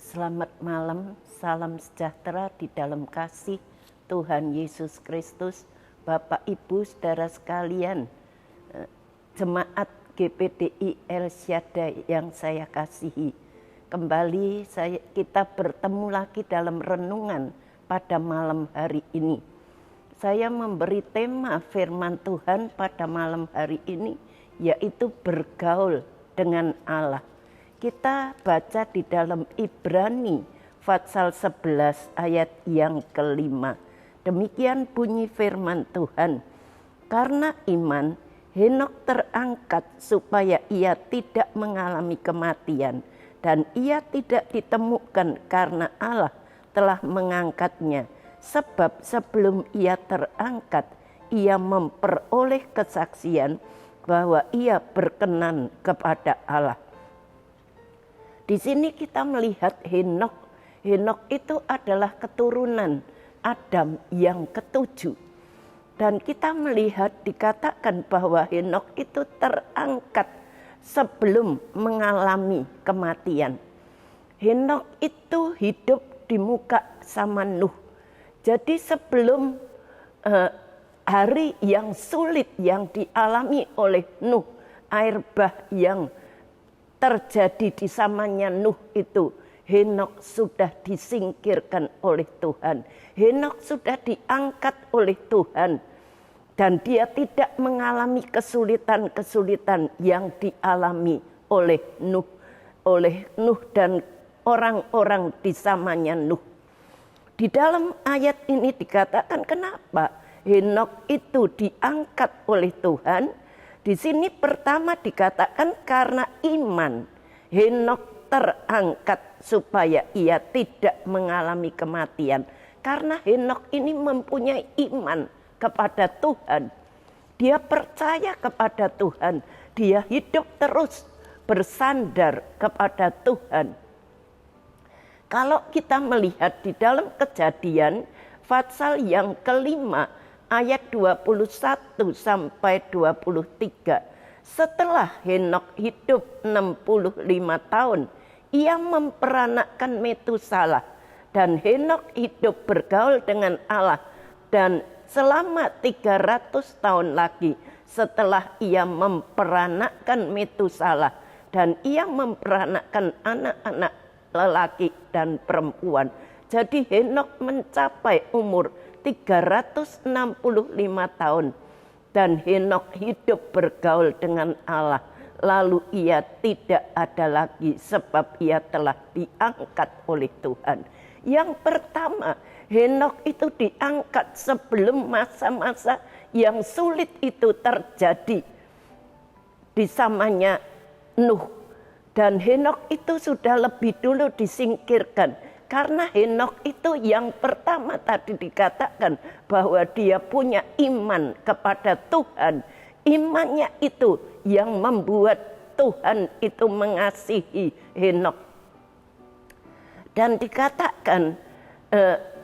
Selamat malam, salam sejahtera di dalam kasih Tuhan Yesus Kristus. Bapak Ibu saudara sekalian, jemaat GPDI El Shaddai yang saya kasihi. Kembali kita bertemu lagi dalam renungan pada malam hari ini. Saya memberi tema firman Tuhan pada malam hari ini, yaitu bergaul dengan Allah. Kita baca di dalam Ibrani pasal 11 ayat yang kelima. Demikian bunyi firman Tuhan. Karena iman, Henokh terangkat supaya ia tidak mengalami kematian. Dan ia tidak ditemukan karena Allah telah mengangkatnya. Sebab sebelum ia terangkat, ia memperoleh kesaksian bahwa ia berkenan kepada Allah. Di sini kita melihat Henokh. Henokh itu adalah keturunan Adam yang ketujuh. Dan kita melihat dikatakan bahwa Henokh itu terangkat sebelum mengalami kematian. Henokh itu hidup di muka sama Nuh. Jadi sebelum hari yang sulit yang dialami oleh Nuh, air bah yang terjadi di zamannya Nuh itu, Henokh sudah disingkirkan oleh Tuhan. Henokh sudah diangkat oleh Tuhan. Dan dia tidak mengalami kesulitan-kesulitan yang dialami oleh Nuh dan orang-orang di zamannya Nuh. Di dalam ayat ini dikatakan kenapa Henokh itu diangkat oleh Tuhan. Di sini pertama dikatakan karena iman. Henokh terangkat supaya ia tidak mengalami kematian. Karena Henokh ini mempunyai iman kepada Tuhan. Dia percaya kepada Tuhan. Dia hidup terus bersandar kepada Tuhan. Kalau kita melihat di dalam Kejadian pasal yang kelima ayat 21 sampai 23. Setelah Henokh hidup 65 tahun, ia memperanakkan Metusalah. Dan Henokh hidup bergaul dengan Allah. Dan selama 300 tahun lagi setelah ia memperanakkan Metusalah. Dan ia memperanakkan anak-anak lelaki dan perempuan. Jadi Henokh mencapai umur 365 tahun. Dan Henokh hidup bergaul dengan Allah. Lalu ia tidak ada lagi sebab ia telah diangkat oleh Tuhan. Yang pertama, Henokh itu diangkat sebelum masa-masa yang sulit itu terjadi di zamannya Nuh. Dan Henokh itu sudah lebih dulu disingkirkan. Karena Henokh itu yang pertama tadi dikatakan bahwa dia punya iman kepada Tuhan. Imannya itu yang membuat Tuhan itu mengasihi Henokh. Dan dikatakan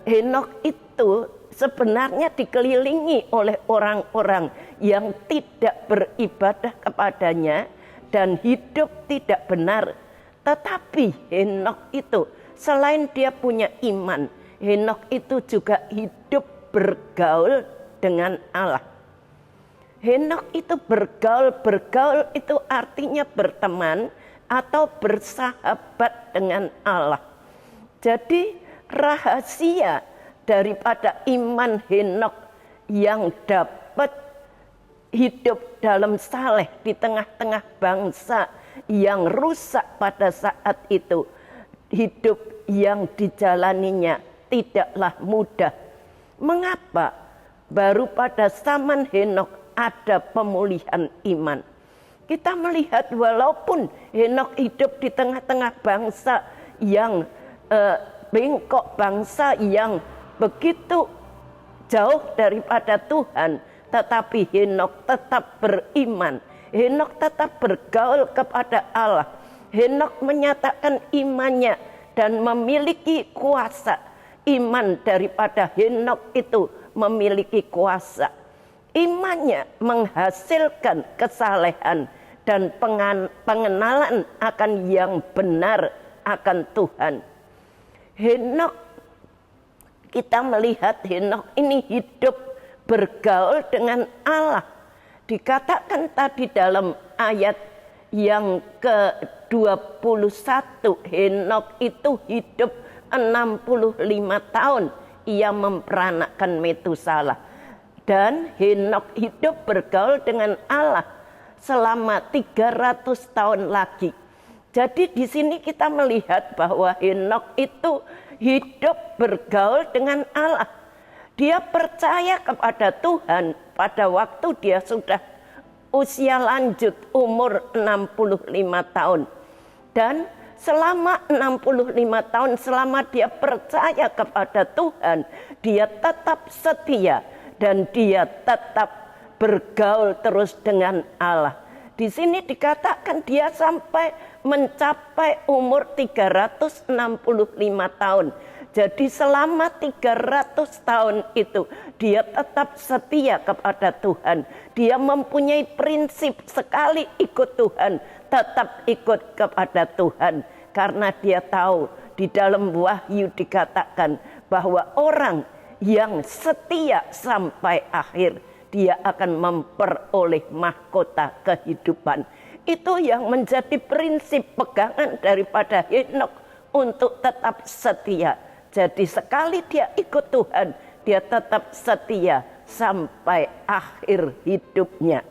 Henokh itu sebenarnya dikelilingi oleh orang-orang yang tidak beribadah kepadanya dan hidup tidak benar. Tetapi Henokh itu selain dia punya iman, Henokh itu juga hidup bergaul dengan Allah. Henokh itu bergaul itu artinya berteman atau bersahabat dengan Allah. Jadi rahasia daripada iman Henokh yang dapat hidup dalam saleh di tengah-tengah bangsa yang rusak pada saat itu. Hidup yang dijalaninya tidaklah mudah. Mengapa? Baru pada zaman Henokh ada pemulihan iman. Kita melihat walaupun Henokh hidup di tengah-tengah bangsa yang bengkok, bangsa yang begitu jauh daripada Tuhan, tetapi Henokh tetap beriman. Henokh tetap bergaul kepada Allah. Henokh menyatakan imannya dan memiliki kuasa. Iman daripada Henokh itu memiliki kuasa. Imannya menghasilkan kesalehan dan pengenalan akan yang benar akan Tuhan. Henokh, kita melihat Henokh ini hidup bergaul dengan Allah. Dikatakan tadi dalam ayat yang ke-21, Henokh itu hidup 65 tahun. Ia memperanakan Metusalah. Dan Henokh hidup bergaul dengan Allah selama 300 tahun lagi. Jadi di sini kita melihat bahwa Henokh itu hidup bergaul dengan Allah. Dia percaya kepada Tuhan pada waktu dia sudah usia lanjut, umur 65 tahun. Dan selama 65 tahun, selama dia percaya kepada Tuhan, dia tetap setia dan dia tetap bergaul terus dengan Allah. Di sini dikatakan dia sampai mencapai umur 365 tahun. Jadi selama 300 tahun itu dia tetap setia kepada Tuhan. Dia mempunyai prinsip sekali ikut Tuhan, tetap ikut kepada Tuhan. Karena dia tahu di dalam Wahyu dikatakan bahwa orang yang setia sampai akhir, dia akan memperoleh mahkota kehidupan. Itu yang menjadi prinsip pegangan daripada Henokh untuk tetap setia. Jadi sekali dia ikut Tuhan, dia tetap setia sampai akhir hidupnya.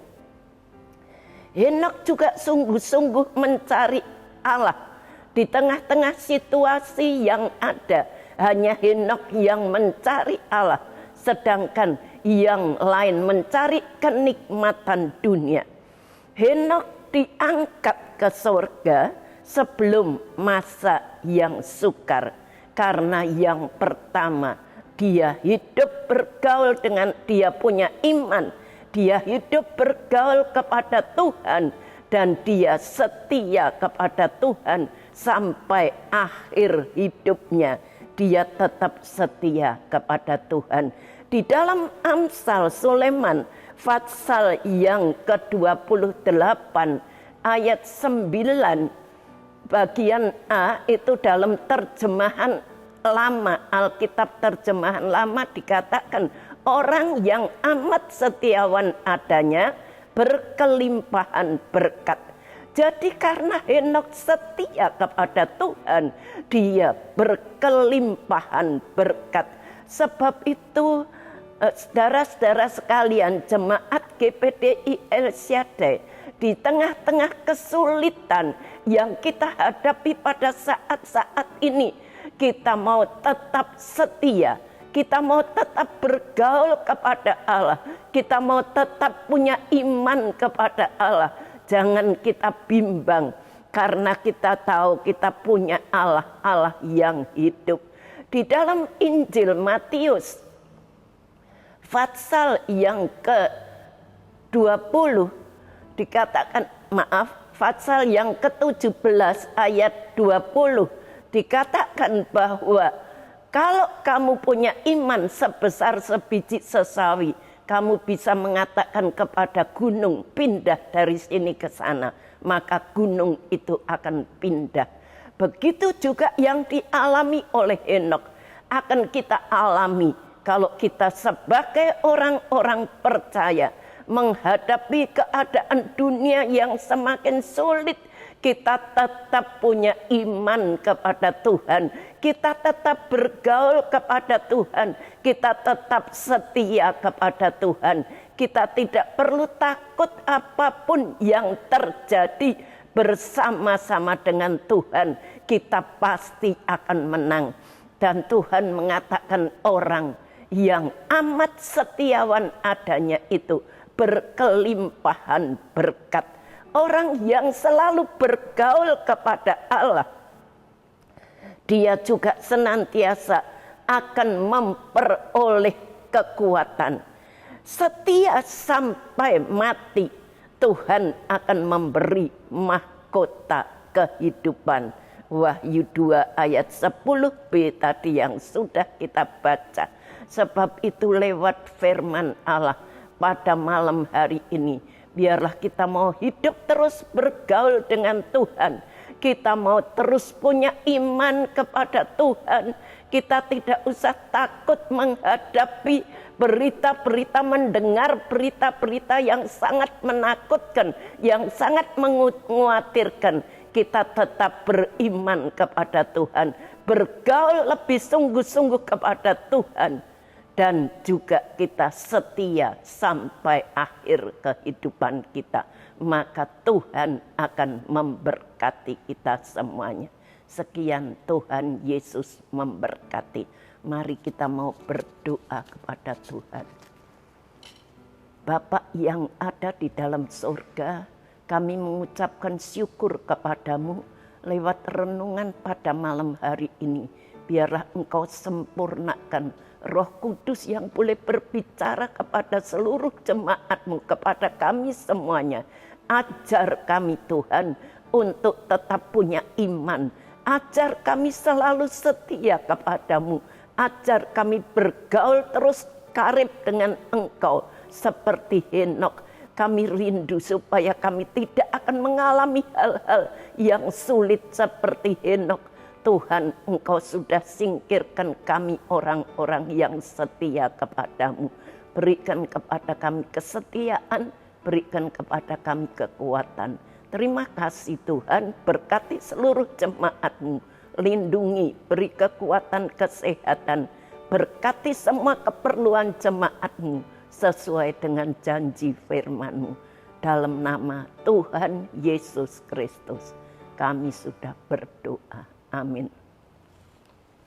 Henokh juga sungguh-sungguh mencari Allah. Di tengah-tengah situasi yang ada, hanya Henokh yang mencari Allah. Sedangkan yang lain mencari kenikmatan dunia. Henokh diangkat ke surga sebelum masa yang sukar. Karena yang pertama, dia hidup bergaul dengan, dia punya iman. Dia hidup bergaul kepada Tuhan. Dan dia setia kepada Tuhan sampai akhir hidupnya. Dia tetap setia kepada Tuhan. Di dalam Amsal Sulaiman, Fatsal yang ke-28 ayat 9 bagian A itu dalam terjemahan lama, Alkitab terjemahan lama dikatakan orang yang amat setiawan adanya berkelimpahan berkat. Jadi karena Henokh setia kepada Tuhan, dia berkelimpahan berkat. Sebab itu saudara-saudara sekalian, jemaat GPDI El Shaddai, di tengah-tengah kesulitan yang kita hadapi pada saat-saat ini, kita mau tetap setia, kita mau tetap bergaul kepada Allah, kita mau tetap punya iman kepada Allah. Jangan kita bimbang, karena kita tahu kita punya Allah, Allah yang hidup. Di dalam Injil Matius, Fatsal yang ke-20 dikatakan, Fatsal yang ke-17 ayat 20 dikatakan bahwa kalau kamu punya iman sebesar sebiji sesawi, kamu bisa mengatakan kepada gunung, pindah dari sini ke sana, maka gunung itu akan pindah. Begitu juga yang dialami oleh Henokh akan kita alami kalau kita sebagai orang-orang percaya menghadapi keadaan dunia yang semakin sulit. Kita tetap punya iman kepada Tuhan. Kita tetap bergaul kepada Tuhan. Kita tetap setia kepada Tuhan. Kita tidak perlu takut apapun yang terjadi. Bersama-sama dengan Tuhan, kita pasti akan menang. Dan Tuhan mengatakan orang yang amat setiawan adanya itu berkelimpahan berkat. Orang yang selalu bergaul kepada Allah, dia juga senantiasa akan memperoleh kekuatan. Setia sampai mati, Tuhan akan memberi mahkota kehidupan. Wahyu 2 ayat 10b tadi yang sudah kita baca. Sebab itu lewat firman Allah pada malam hari ini, biarlah kita mau hidup terus bergaul dengan Tuhan. Kita mau terus punya iman kepada Tuhan. Kita tidak usah takut menghadapi berita-berita, mendengar berita-berita yang sangat menakutkan, yang sangat mengkhawatirkan. Kita tetap beriman kepada Tuhan, bergaul lebih sungguh-sungguh kepada Tuhan. Dan juga kita setia sampai akhir kehidupan kita. Maka Tuhan akan memberkati kita semuanya. Sekian, Tuhan Yesus memberkati. Mari kita mau berdoa kepada Tuhan. Bapa yang ada di dalam surga, kami mengucapkan syukur kepadamu lewat renungan pada malam hari ini. Biarlah Engkau sempurnakan Roh Kudus yang boleh berbicara kepada seluruh jemaat-Mu, kepada kami semuanya. Ajar kami Tuhan untuk tetap punya iman. Ajar kami selalu setia kepadamu. Ajar kami bergaul terus karib dengan Engkau. Seperti Henokh, kami rindu supaya kami tidak akan mengalami hal-hal yang sulit seperti Henokh. Tuhan, Engkau sudah singkirkan kami orang-orang yang setia kepadamu. Berikan kepada kami kesetiaan, berikan kepada kami kekuatan. Terima kasih Tuhan, berkati seluruh jemaat-Mu. Lindungi, beri kekuatan kesehatan. Berkati semua keperluan jemaat-Mu sesuai dengan janji firman-Mu. Dalam nama Tuhan Yesus Kristus, kami sudah berdoa. Amin.